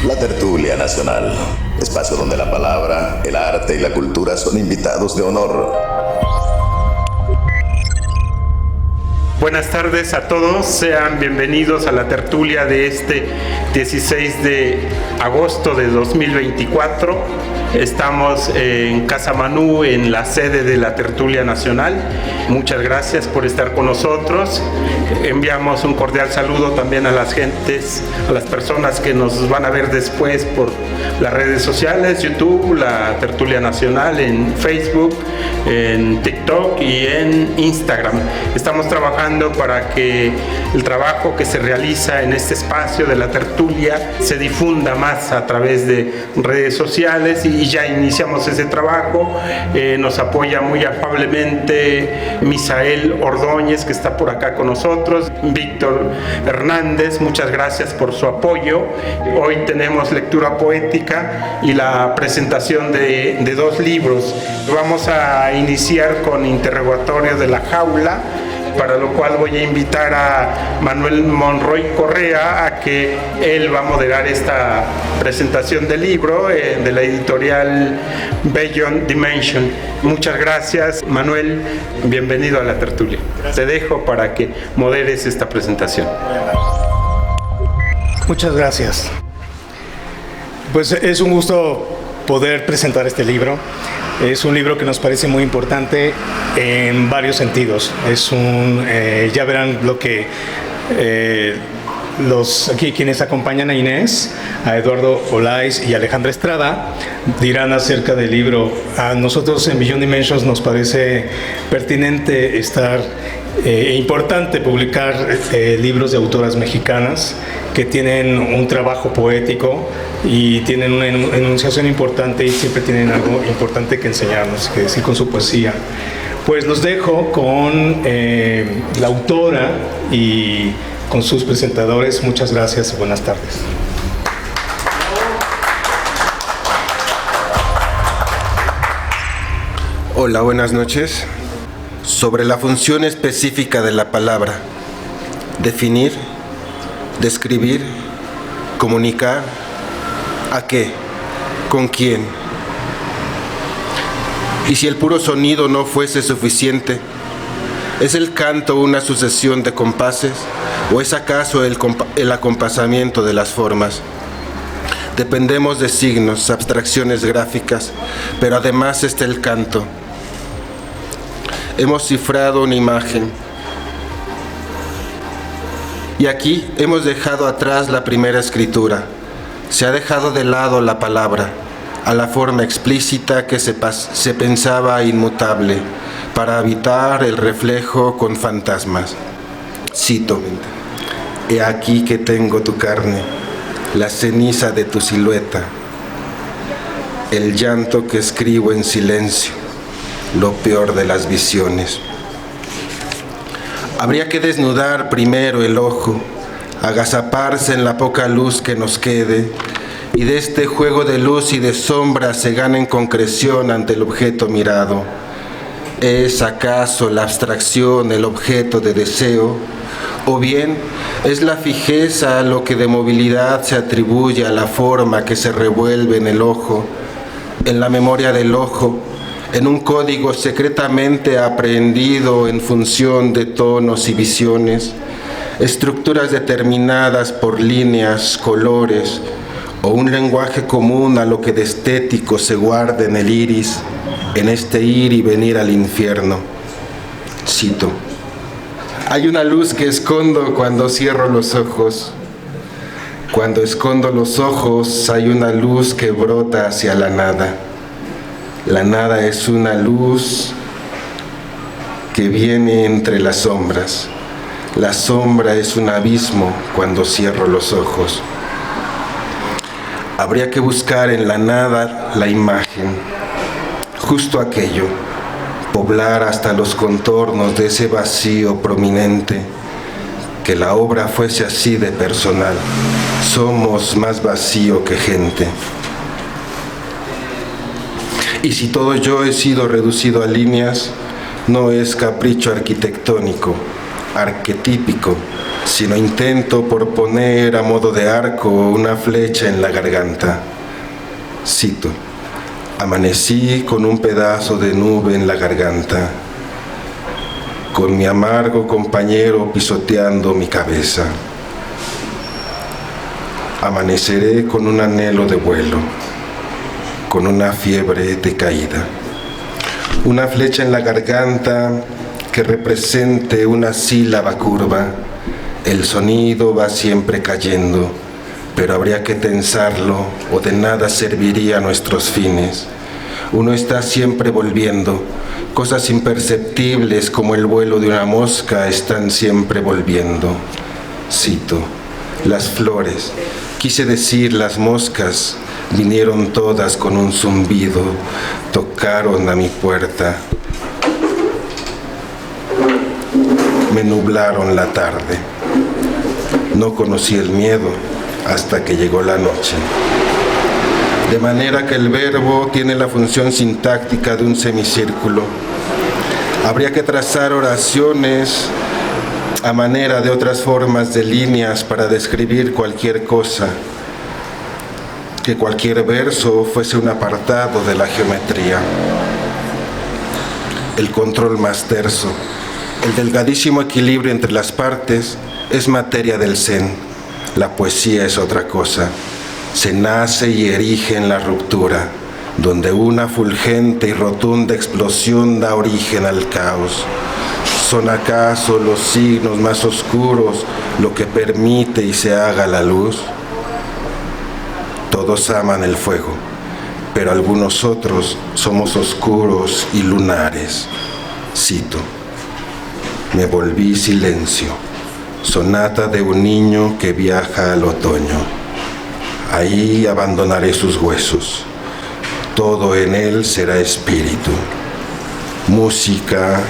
La Tertulia Nacional, espacio donde la palabra, el arte y la cultura son invitados de honor. Buenas tardes a todos, sean bienvenidos a la tertulia de este 16 de agosto de 2024. Estamos en Casa Manú, en la sede de la Tertulia Nacional. Muchas gracias por estar con nosotros. Enviamos un cordial saludo también a las gentes, a las personas que nos van a ver después por las redes sociales, YouTube, la Tertulia Nacional, en Facebook, en TikTok y en Instagram. Estamos trabajando para que el trabajo que se realiza en este espacio de la tertulia se difunda más a través de redes sociales y ya iniciamos ese trabajo. Nos apoya muy afablemente Misael Ordóñez, que está por acá con nosotros, Víctor Hernández, muchas gracias por su apoyo. Hoy tenemos lectura poética y la presentación de dos libros. Vamos a iniciar con Interrogatorio de la Jaula, para lo cual voy a invitar a Manuel Monroy Correa a que él va a moderar esta presentación del libro de la editorial Beyond Dimension. Muchas gracias, Manuel, bienvenido a la tertulia. Te dejo para que moderes esta presentación. Muchas gracias. Pues es un gusto poder presentar este libro. Es un libro que nos parece muy importante en varios sentidos. Ya verán lo que aquí quienes acompañan a Inés, a Eduardo Olaiz y Alejandra Estrada dirán acerca del libro. A nosotros en Beyond Dimensions nos parece pertinente importante publicar libros de autoras mexicanas que tienen un trabajo poético y tienen una enunciación importante y siempre tienen algo importante que enseñarnos, que decir con su poesía. Pues los dejo con la autora y con sus presentadores. Muchas gracias y buenas tardes. Hola, buenas noches. Sobre la función específica de la palabra: definir, describir, comunicar. ¿A qué? ¿Con quién? Y si el puro sonido no fuese suficiente, ¿es el canto una sucesión de compases o es acaso el acompasamiento de las formas? Dependemos de signos, abstracciones gráficas, pero además está el canto. Hemos cifrado una imagen. Y aquí hemos dejado atrás la primera escritura. Se ha dejado de lado la palabra, a la forma explícita que se pensaba inmutable, para habitar el reflejo con fantasmas. Cito: he aquí que tengo tu carne, la ceniza de tu silueta, el llanto que escribo en silencio, lo peor de las visiones. Habría que desnudar primero el ojo, agazaparse en la poca luz que nos quede, y de este juego de luz y de sombra se gana en concreción ante el objeto mirado. ¿Es acaso la abstracción el objeto de deseo? ¿O bien es la fijeza lo que de movilidad se atribuye a la forma que se revuelve en el ojo, en la memoria del ojo, en un código secretamente aprehendido en función de tonos y visiones, estructuras determinadas por líneas, colores, o un lenguaje común a lo que de estético se guarda en el iris, en este ir y venir al infierno? Cito: hay una luz que escondo cuando cierro los ojos. Cuando escondo los ojos hay una luz que brota hacia la nada. La nada es una luz que viene entre las sombras. La sombra es un abismo cuando cierro los ojos. Habría que buscar en la nada la imagen, justo aquello, poblar hasta los contornos de ese vacío prominente, que la obra fuese así de personal. Somos más vacío que gente. Y si todo yo he sido reducido a líneas, no es capricho arquitectónico, arquetípico, sino intento por poner a modo de arco una flecha en la garganta. Cito: amanecí con un pedazo de nube en la garganta, con mi amargo compañero pisoteando mi cabeza. Amaneceré con un anhelo de vuelo, con una fiebre de caída. Una flecha en la garganta que represente una sílaba curva. El sonido va siempre cayendo, pero habría que tensarlo o de nada serviría a nuestros fines. Uno está siempre volviendo. Cosas imperceptibles como el vuelo de una mosca están siempre volviendo. Cito: las flores, quise decir las moscas, vinieron todas con un zumbido, tocaron a mi puerta, me nublaron la tarde. No conocí el miedo hasta que llegó la noche. De manera que el verbo tiene la función sintáctica de un semicírculo. Habría que trazar oraciones a manera de otras formas de líneas para describir cualquier cosa, que cualquier verso fuese un apartado de la geometría. El control más terso, el delgadísimo equilibrio entre las partes, es materia del Zen. La poesía es otra cosa. Se nace y erige en la ruptura, donde una fulgente y rotunda explosión da origen al caos. ¿Son acaso los signos más oscuros lo que permite y se haga la luz? Todos aman el fuego, pero algunos otros somos oscuros y lunares. Cito: me volví silencio, sonata de un niño que viaja al otoño. Ahí abandonaré sus huesos, todo en él será espíritu. Música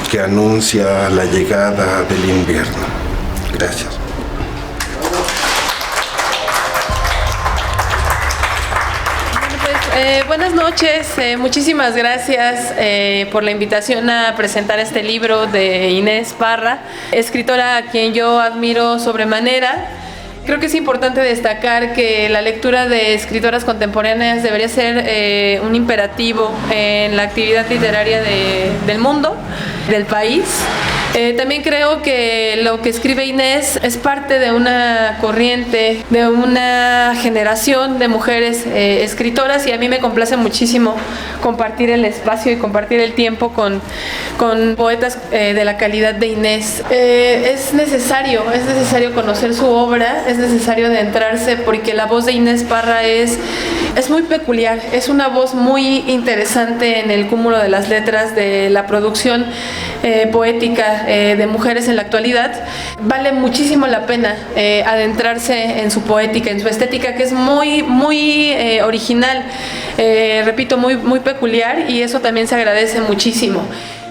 que anuncia la llegada del invierno. Gracias. Buenas noches, muchísimas gracias por la invitación a presentar este libro de Inés Parra, escritora a quien yo admiro sobremanera. Creo que es importante destacar que la lectura de escritoras contemporáneas debería ser un imperativo en la actividad literaria del mundo, del país. También creo que lo que escribe Inés es parte de una corriente, de una generación de mujeres escritoras, y a mí me complace muchísimo compartir el espacio y compartir el tiempo con poetas de la calidad de Inés. Es necesario conocer su obra, es necesario adentrarse, porque la voz de Inés Parra es muy peculiar, es una voz muy interesante en el cúmulo de las letras, de la producción poética de mujeres en la actualidad. Vale muchísimo la pena adentrarse en su poética, en su estética, que es muy original, repito, muy peculiar, y eso también se agradece muchísimo.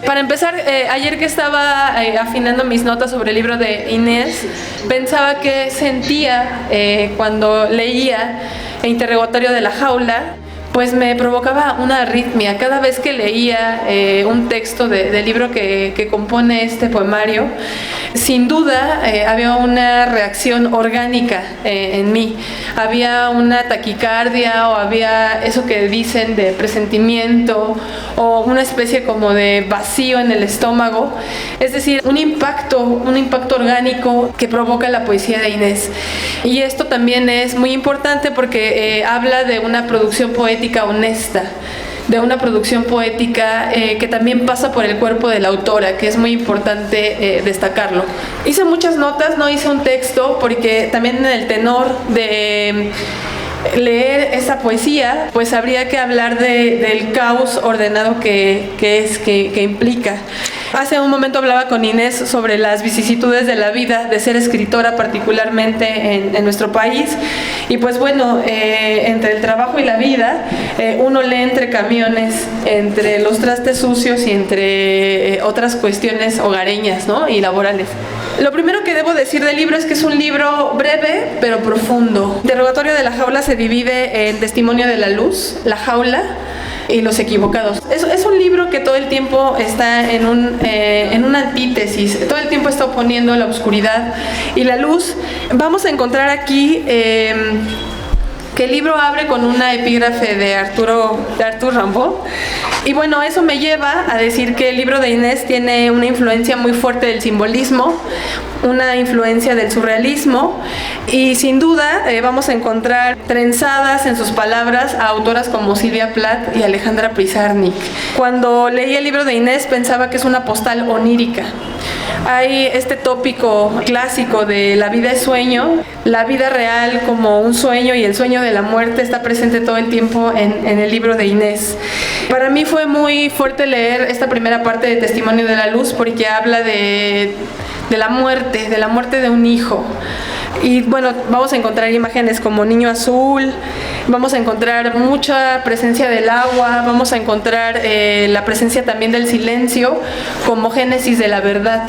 Para empezar, ayer que estaba afinando mis notas sobre el libro de Inés, pensaba que sentía cuando leía Interrogatorio de la Jaula. Pues me provocaba una arritmia cada vez que leía un texto del libro que compone este poemario. Sin duda había una reacción orgánica en mí, había una taquicardia, o había eso que dicen de presentimiento, o una especie como de vacío en el estómago, es decir, un impacto orgánico que provoca la poesía de Inés. Y esto también es muy importante porque habla de una producción poética honesta, de una producción poética que también pasa por el cuerpo de la autora, que es muy importante destacarlo. Hice muchas notas, no hice un texto, porque también en el tenor de leer esa poesía, pues habría que hablar del caos ordenado que implica. Hace un momento hablaba con Inés sobre las vicisitudes de la vida, de ser escritora particularmente en nuestro país, y pues bueno, entre el trabajo y la vida, uno lee entre camiones, entre los trastes sucios y entre otras cuestiones hogareñas, ¿no?, y laborales. Lo primero que debo decir del libro es que es un libro breve pero profundo. Interrogatorio de la Jaula se divide en Testimonio de la Luz, La Jaula, y los equivocados. Es un libro que todo el tiempo está en una antítesis, todo el tiempo está oponiendo la oscuridad y la luz. Vamos a encontrar aquí que el libro abre con una epígrafe de Arthur Rimbaud. Y bueno, eso me lleva a decir que el libro de Inés tiene una influencia muy fuerte del simbolismo, una influencia del surrealismo, y sin duda vamos a encontrar trenzadas en sus palabras a autoras como Silvia Plath y Alejandra Pizarnik. Cuando leí el libro de Inés pensaba que es una postal onírica. Hay este tópico clásico de la vida es sueño, la vida real como un sueño y el sueño de la muerte está presente todo el tiempo en el libro de Inés. Para mí fue muy fuerte leer esta primera parte de Testimonio de la Luz porque habla de la muerte de un hijo. Y bueno, vamos a encontrar imágenes como Niño Azul, vamos a encontrar mucha presencia del agua, vamos a encontrar la presencia también del silencio como génesis de la verdad,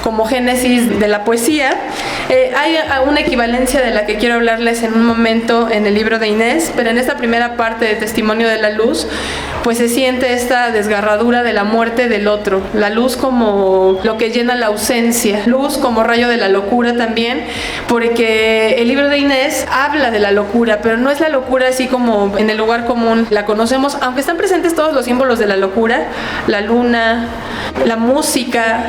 como génesis de la poesía. Hay una equivalencia de la que quiero hablarles en un momento en el libro de Inés, pero en esta primera parte de Testimonio de la Luz, pues se siente esta desgarradura de la muerte del otro, la luz como lo que llena la ausencia, luz como rayo de la locura también, porque el libro de Inés habla de la locura, pero no es la locura así como en el lugar común la conocemos, aunque están presentes todos los símbolos de la locura, la luna, la música.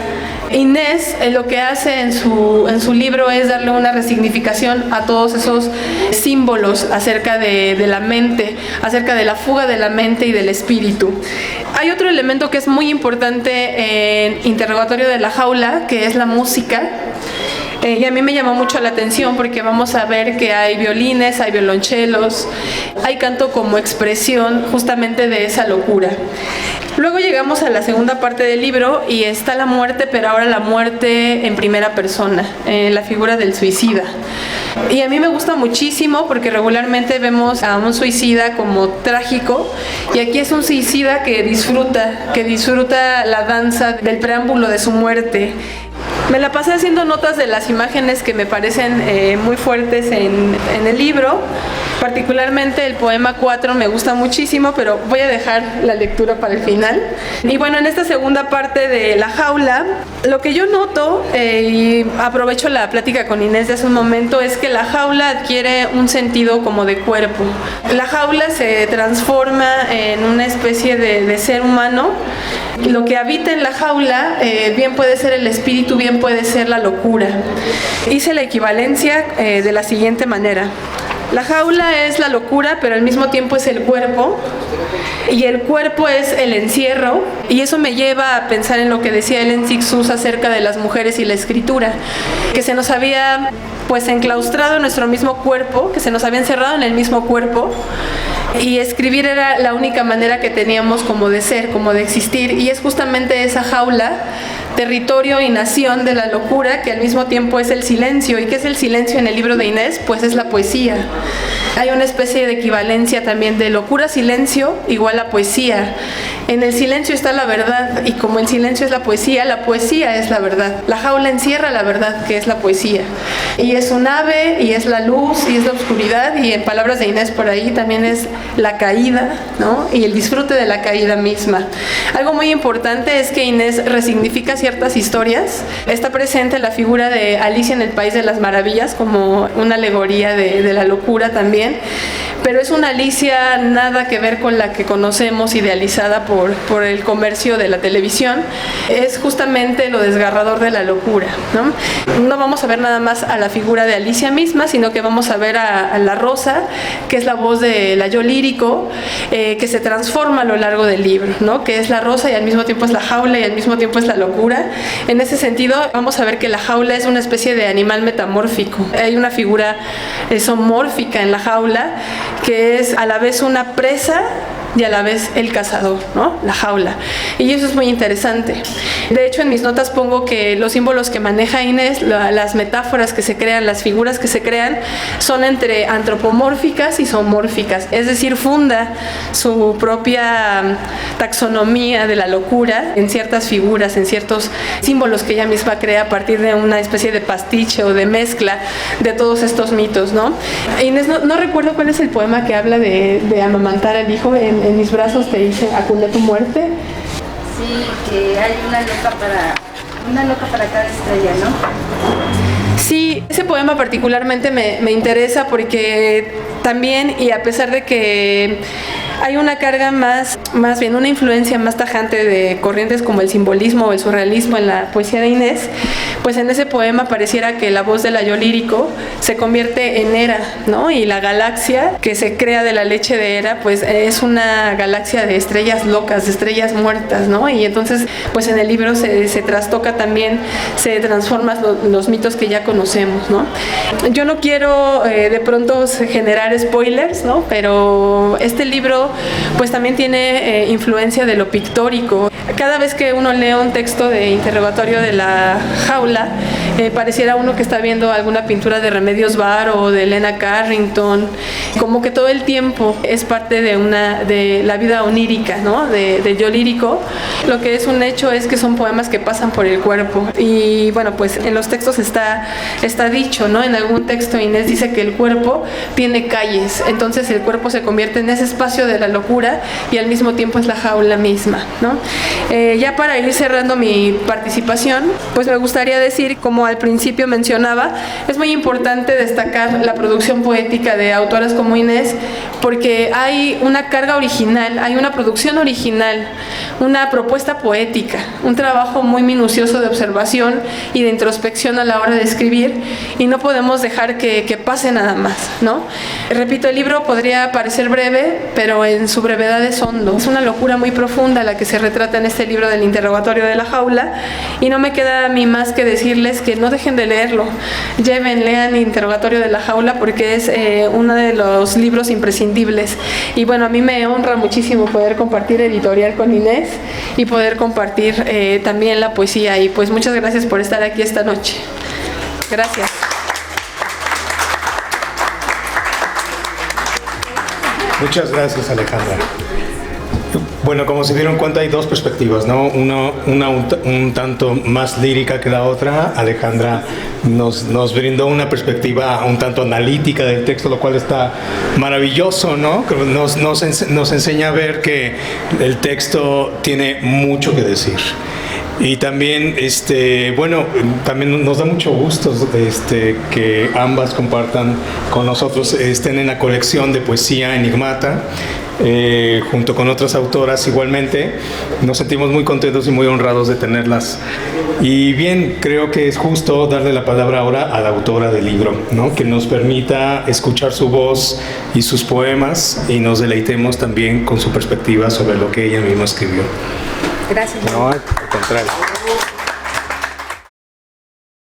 Inés lo que hace en su libro es darle una resignificación a todos esos símbolos acerca de la mente, acerca de la fuga de la mente y del espíritu. Hay otro elemento que es muy importante en Interrogatorio de la Jaula, que es la música. Y a mí me llamó mucho la atención porque vamos a ver que hay violines, hay violonchelos, hay canto como expresión justamente de esa locura. Luego llegamos a la segunda parte del libro y está la muerte, pero ahora la muerte en primera persona, la figura del suicida. Y a mí me gusta muchísimo porque regularmente vemos a un suicida como trágico y aquí es un suicida que disfruta la danza del preámbulo de su muerte. Me la pasé haciendo notas de las imágenes que me parecen muy fuertes en el libro. Particularmente el poema 4 me gusta muchísimo, pero voy a dejar la lectura para el final. Y bueno, en esta segunda parte de La Jaula, lo que yo noto, y aprovecho la plática con Inés de hace un momento, es que la jaula adquiere un sentido como de cuerpo. La jaula se transforma en una especie de ser humano. Lo que habita en la jaula bien puede ser el espíritu, bien puede ser la locura. Hice la equivalencia de la siguiente manera. La jaula es la locura, pero al mismo tiempo es el cuerpo, y el cuerpo es el encierro, y eso me lleva a pensar en lo que decía Hélène Cixous acerca de las mujeres y la escritura, que se nos había pues enclaustrado en nuestro mismo cuerpo, que se nos había encerrado en el mismo cuerpo, y escribir era la única manera que teníamos como de ser, como de existir, y es justamente esa jaula, territorio y nación de la locura, que al mismo tiempo es el silencio. ¿Y qué es el silencio en el libro de Inés? Pues es la poesía. Hay una especie de equivalencia también de locura, silencio, igual a poesía. En el silencio está la verdad, y como el silencio es la poesía es la verdad. La jaula encierra la verdad, que es la poesía. Y es un ave, y es la luz, y es la oscuridad, y en palabras de Inés por ahí también es la caída, ¿no? Y el disfrute de la caída misma. Algo muy importante es que Inés resignifica ciertas historias. Está presente la figura de Alicia en el País de las Maravillas como una alegoría de la locura también, pero es una Alicia nada que ver con la que conocemos, idealizada por el comercio de la televisión. Es justamente lo desgarrador de la locura, ¿no? No vamos a ver nada más a la figura de Alicia misma, sino que vamos a ver a la Rosa, que es la voz de la yo lírico, que se transforma a lo largo del libro, ¿no? Que es la Rosa y al mismo tiempo es la jaula y al mismo tiempo es la locura. En ese sentido, vamos a ver que la jaula es una especie de animal metamórfico. Hay una figura zoomórfica en la jaula, que es a la vez una presa y a la vez el cazador, ¿no? La jaula. Y eso es muy interesante. De hecho, en mis notas pongo que los símbolos que maneja Inés, las metáforas que se crean, las figuras que se crean, son entre antropomórficas y zoomórficas. Es decir, funda su propia taxonomía de la locura en ciertas figuras, en ciertos símbolos que ella misma crea a partir de una especie de pastiche o de mezcla de todos estos mitos, ¿no? Inés, no recuerdo cuál es el poema que habla de amamantar al hijo en en mis brazos te hice, acuné tu muerte. Sí, que hay una loca para cada estrella, ¿no? Sí, ese poema particularmente me interesa porque también, y a pesar de que hay una carga más bien una influencia más tajante de corrientes como el simbolismo o el surrealismo en la poesía de Inés, pues en ese poema pareciera que la voz del yo lírico se convierte en Hera, ¿no? Y la galaxia que se crea de la leche de Hera, pues es una galaxia de estrellas locas, de estrellas muertas, ¿no? Y entonces, pues en el libro se trastoca también, se transforman los mitos que ya conocemos, ¿no? Yo no quiero de pronto generar spoilers, ¿no? Pero este libro pues también tiene influencia de lo pictórico. Cada vez que uno lee un texto de Interrogatorio de la Jaula, pareciera uno que está viendo alguna pintura de Remedios Varo o de Elena Carrington, como que todo el tiempo es parte de la vida onírica, ¿no? Del yo lírico. Lo que es un hecho es que son poemas que pasan por el cuerpo, y bueno, pues en los textos está dicho, ¿no? En algún texto Inés dice que el cuerpo tiene calles, entonces el cuerpo se convierte en ese espacio de la locura y al mismo tiempo es la jaula misma, ¿no? Ya para ir cerrando mi participación, pues me gustaría decir, como al principio mencionaba, es muy importante destacar la producción poética de autoras como Inés, porque hay una carga original, hay una producción original, una propuesta poética, un trabajo muy minucioso de observación y de introspección a la hora de escribir, y no podemos dejar que pase nada más, ¿no? Repito, el libro podría parecer breve, pero en su brevedad es hondo. Es una locura muy profunda la que se retrata en este libro del Interrogatorio de la Jaula, y no me queda a mí más que decirles que no dejen de leerlo. Lean Interrogatorio de la Jaula, porque es uno de los libros imprescindibles. Y bueno, a mí me honra muchísimo poder compartir editorial con Inés y poder compartir también la poesía, y pues muchas gracias por estar aquí esta noche. Gracias. Muchas gracias, Alejandra. Bueno, como se dieron cuenta, hay dos perspectivas, ¿no? Una un tanto más lírica que la otra. Alejandra nos brindó una perspectiva un tanto analítica del texto, lo cual está maravilloso, ¿no? Nos enseña a ver que el texto tiene mucho que decir. Y también, bueno, también nos da mucho gusto que ambas compartan con nosotros, estén en la colección de poesía Enigmata, junto con otras autoras igualmente. Nos sentimos muy contentos y muy honrados de tenerlas. Y bien, creo que es justo darle la palabra ahora a la autora del libro, ¿no? Que nos permita escuchar su voz y sus poemas, y nos deleitemos también con su perspectiva sobre lo que ella misma escribió. Gracias. No, al contrario.